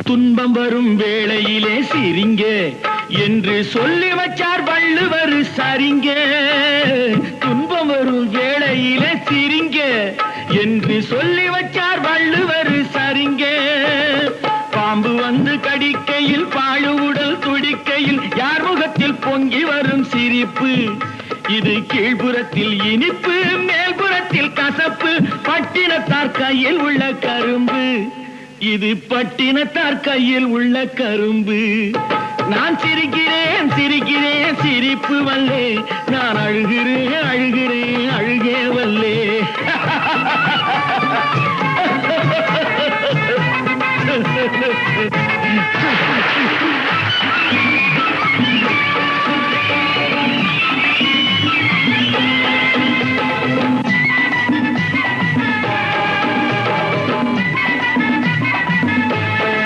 துன்பம் வரும் வேளையிலே சிரிங்க என்று சொல்லி வச்சார் வள்ளுவர் சரிங்க. துன்பம் வரும் வேளையிலே சிரிங்க என்று சொல்லி வச்சார் வள்ளுவர் சரிங்க. பாம்பு வந்து கடிக்கையில் பாழு உடல் துடிக்கையில் யார் முகத்தில் பொங்கி வரும் சிரிப்பு. இது கீழ்புறத்தில் இனிப்பு மேல்புறத்தில் கசப்பு. பட்டினத்தார் கையில் உள்ள கரும்பு. இது பட்டினத்தார் கையில் உள்ள கரும்பு. நான் சிரிக்கிறேன் சிரிக்கிறேன் சிரிப்பு வல்லே. நான் அழுகிறேன் அழுகிறேன் அழுகே வல்லே.